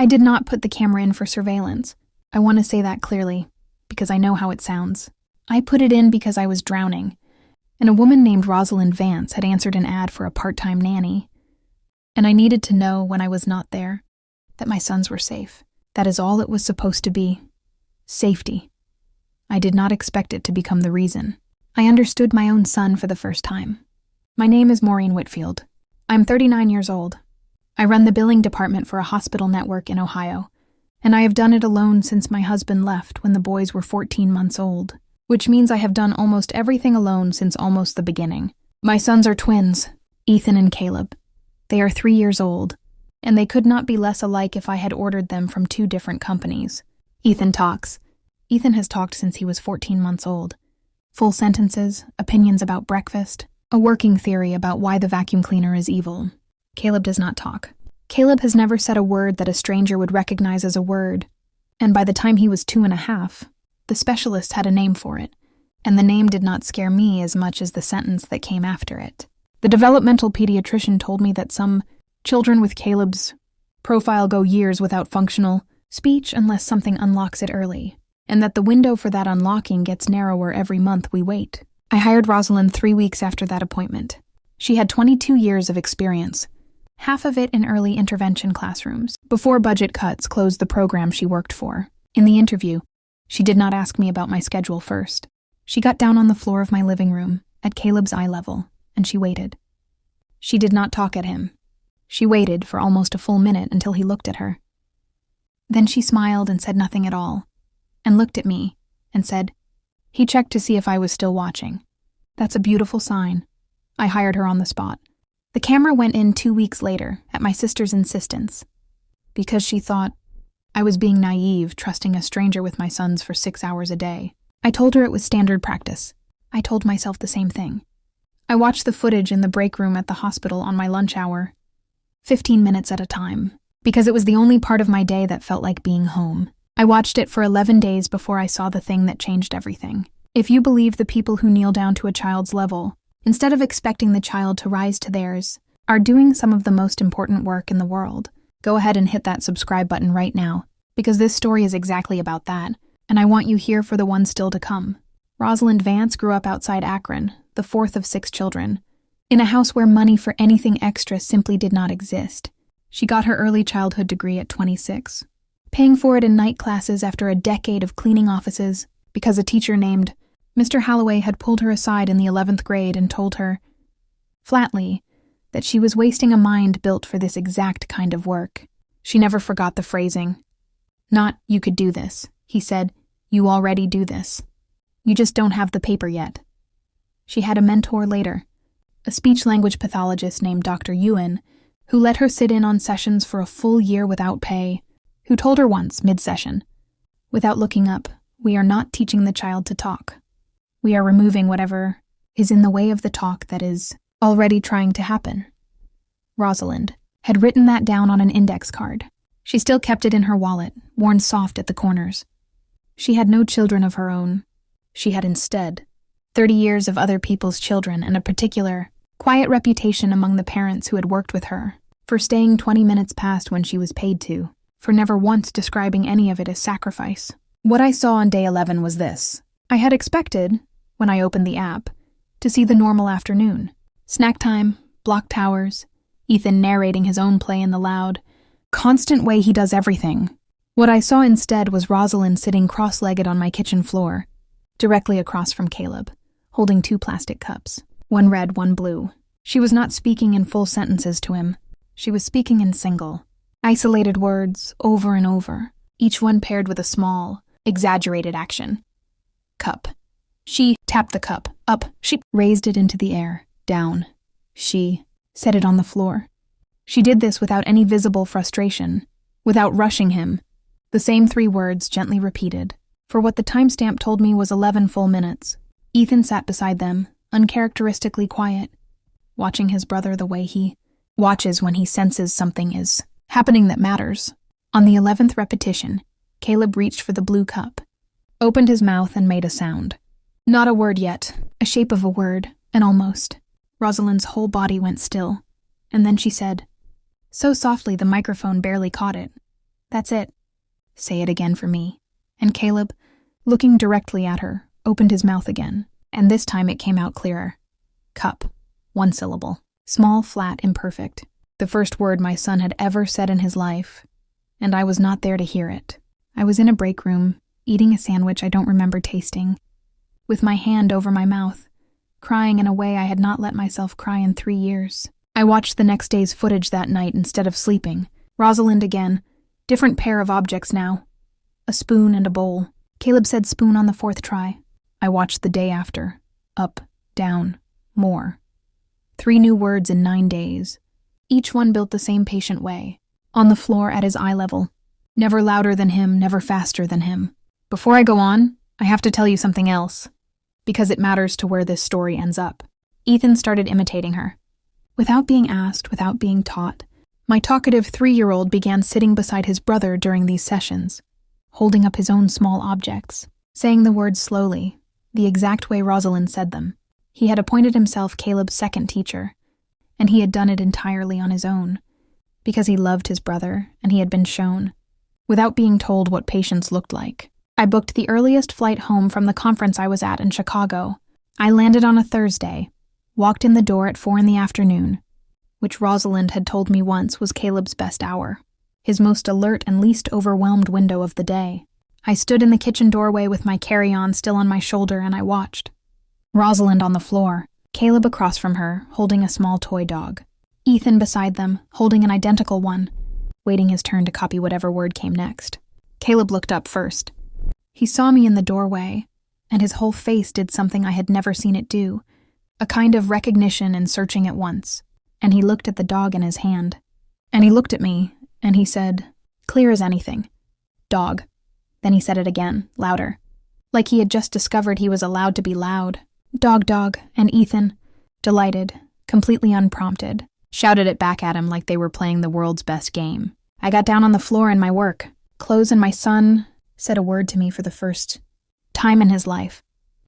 I did not put the camera in for surveillance. I want to say that clearly, because I know how it sounds. I put it in because I was drowning, and a woman named Rosalind Vance had answered an ad for a part-time nanny. And I needed to know, when I was not there, that my sons were safe. That is all it was supposed to be. Safety. I did not expect it to become the reason. I understood my own son for the first time. My name is Maureen Whitfield. I'm 39 years old. I run the billing department for a hospital network in Ohio, and I have done it alone since my husband left when the boys were 14 months old, which means I have done almost everything alone since almost the beginning. My sons are twins, Ethan and Caleb. They are 3 years old, and they could not be less alike if I had ordered them from 2 different companies. Ethan talks. Ethan has talked since he was 14 months old. Full sentences, opinions about breakfast, a working theory about why the vacuum cleaner is evil. Caleb does not talk. Caleb has never said a word that a stranger would recognize as a word, and by the time he was 2.5, the specialist had a name for it, and the name did not scare me as much as the sentence that came after it. The developmental pediatrician told me that some children with Caleb's profile go years without functional speech unless something unlocks it early, and that the window for that unlocking gets narrower every month we wait. I hired Rosalind 3 weeks after that appointment. She had 22 years of experience, half of it in early intervention classrooms, before budget cuts closed the program she worked for. In the interview, she did not ask me about my schedule first. She got down on the floor of my living room, at Caleb's eye level, and she waited. She did not talk at him. She waited for almost a full minute until he looked at her. Then she smiled and said nothing at all, and looked at me, and said, "He checked to see if I was still watching. That's a beautiful sign." I hired her on the spot. The camera went in 2 weeks later, at my sister's insistence, because she thought I was being naive, trusting a stranger with my sons for 6 hours a day. I told her it was standard practice. I told myself the same thing. I watched the footage in the break room at the hospital on my lunch hour, 15 minutes at a time, because it was the only part of my day that felt like being home. I watched it for 11 days before I saw the thing that changed everything. If you believe the people who kneel down to a child's level, instead of expecting the child to rise to theirs, are doing some of the most important work in the world, go ahead and hit that subscribe button right now, because this story is exactly about that, and I want you here for the ones still to come. Rosalind Vance grew up outside Akron, the 4th of 6 children, in a house where money for anything extra simply did not exist. She got her early childhood degree at 26, paying for it in night classes after a decade of cleaning offices because a teacher named Mr. Holloway had pulled her aside in the 11th grade and told her, flatly, that she was wasting a mind built for this exact kind of work. She never forgot the phrasing. Not, "You could do this." He said, "You already do this. You just don't have the paper yet." She had a mentor later, a speech-language pathologist named Dr. Ewan, who let her sit in on sessions for a full year without pay, who told her once, mid-session, without looking up, "We are not teaching the child to talk. We are removing whatever is in the way of the talk that is already trying to happen." Rosalind had written that down on an index card. She still kept it in her wallet, worn soft at the corners. She had no children of her own. She had instead 30 years of other people's children and a particular, quiet reputation among the parents who had worked with her, for staying 20 minutes past when she was paid to, for never once describing any of it as sacrifice. What I saw on day 11 was this. I had expected, when I opened the app, to see the normal afternoon. Snack time, blocked hours, Ethan narrating his own play in the loud, constant way he does everything. What I saw instead was Rosalind sitting cross-legged on my kitchen floor, directly across from Caleb, holding 2 plastic cups, one red, one blue. She was not speaking in full sentences to him. She was speaking in single, isolated words over and over, each one paired with a small, exaggerated action. Cup. She tapped the cup. Up. She raised it into the air. Down. She set it on the floor. She did this without any visible frustration, without rushing him. The same 3 words gently repeated. For what the timestamp told me was 11 full minutes. Ethan sat beside them, uncharacteristically quiet, watching his brother the way he watches when he senses something is happening that matters. On the 11th repetition, Caleb reached for the blue cup, opened his mouth and made a sound. Not a word yet, a shape of a word, and almost. Rosalind's whole body went still, and then she said, so softly the microphone barely caught it, That's it. Say it again for me. And Caleb, looking directly at her, opened his mouth again, and this time it came out clearer. Cup. 1 syllable. Small, flat, imperfect. The first word my son had ever said in his life, and I was not there to hear it. I was in a break room, eating a sandwich I don't remember tasting, with my hand over my mouth, crying in a way I had not let myself cry in 3 years. I watched the next day's footage that night instead of sleeping. Rosalind again. Different pair of objects now. A spoon and a bowl. Caleb said spoon on the 4th try. I watched the day after. Up, down, more. 3 new words in 9 days. Each one built the same patient way. On the floor at his eye level. Never louder than him, never faster than him. Before I go on, I have to tell you something else, because it matters to where this story ends up. Ethan started imitating her. Without being asked, without being taught, my talkative 3-year-old began sitting beside his brother during these sessions, holding up his own small objects, saying the words slowly, the exact way Rosalind said them. He had appointed himself Caleb's second teacher, and he had done it entirely on his own, because he loved his brother and he had been shown, without being told what patience looked like. I booked the earliest flight home from the conference I was at in Chicago. I landed on a Thursday, walked in the door at 4 p.m, which Rosalind had told me once was Caleb's best hour, his most alert and least overwhelmed window of the day. I stood in the kitchen doorway with my carry-on still on my shoulder and I watched. Rosalind on the floor, Caleb across from her, holding a small toy dog. Ethan beside them, holding an identical one, waiting his turn to copy whatever word came next. Caleb looked up first. He saw me in the doorway, and his whole face did something I had never seen it do, a kind of recognition and searching at once. And he looked at the dog in his hand. And he looked at me, and he said, clear as anything, dog. Then he said it again, louder, like he had just discovered he was allowed to be loud. Dog, dog, and Ethan, delighted, completely unprompted, shouted it back at him like they were playing the world's best game. I got down on the floor in my work, clothes, and my son said a word to me for the first time in his life,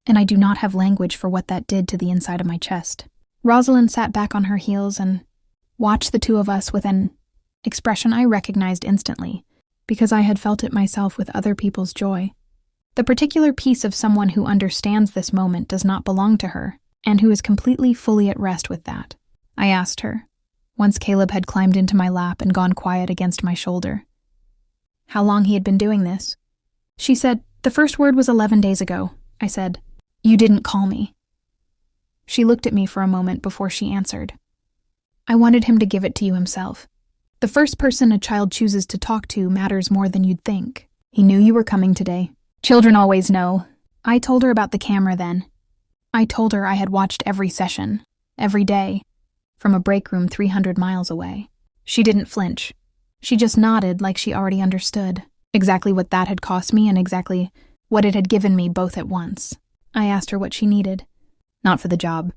and I do not have language for what that did to the inside of my chest. Rosalind sat back on her heels and watched the two of us with an expression I recognized instantly, because I had felt it myself with other people's joy. The particular piece of someone who understands this moment does not belong to her, and who is completely fully at rest with that. I asked her, once Caleb had climbed into my lap and gone quiet against my shoulder, how long he had been doing this. She said, the first word was 11 days ago. I said, you didn't call me. She looked at me for a moment before she answered. I wanted him to give it to you himself. The first person a child chooses to talk to matters more than you'd think. He knew you were coming today. Children always know. I told her about the camera then. I told her I had watched every session, every day, from a break room 300 miles away. She didn't flinch. She just nodded like she already understood exactly what that had cost me and exactly what it had given me both at once. I asked her what she needed. Not for the job.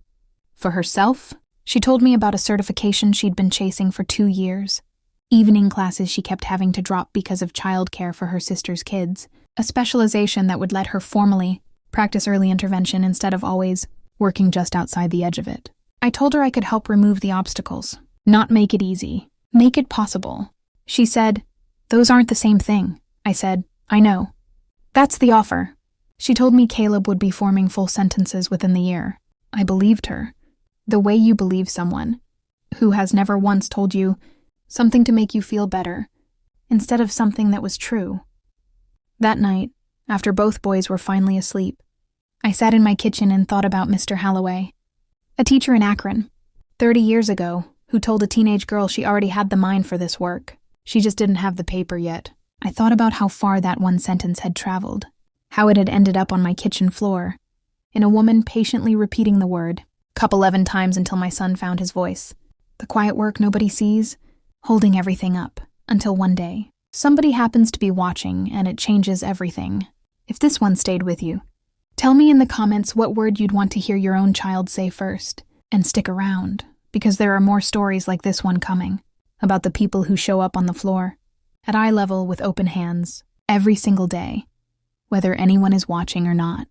For herself, she told me about a certification she'd been chasing for 2 years. Evening classes she kept having to drop because of childcare for her sister's kids. A specialization that would let her formally practice early intervention instead of always working just outside the edge of it. I told her I could help remove the obstacles, not make it easy, make it possible. She said, those aren't the same thing. I said, I know. That's the offer. She told me Caleb would be forming full sentences within the year. I believed her. The way you believe someone who has never once told you something to make you feel better, instead of something that was true. That night, after both boys were finally asleep, I sat in my kitchen and thought about Mr. Halloway, a teacher in Akron, 30 years ago, who told a teenage girl she already had the mind for this work. She just didn't have the paper yet. I thought about how far that one sentence had traveled, how it had ended up on my kitchen floor, in a woman patiently repeating the word, cup 11 times until my son found his voice. The quiet work nobody sees, holding everything up, until one day, somebody happens to be watching and it changes everything. If this one stayed with you, tell me in the comments what word you'd want to hear your own child say first, and stick around, because there are more stories like this one coming, about the people who show up on the floor, at eye level with open hands, every single day, whether anyone is watching or not.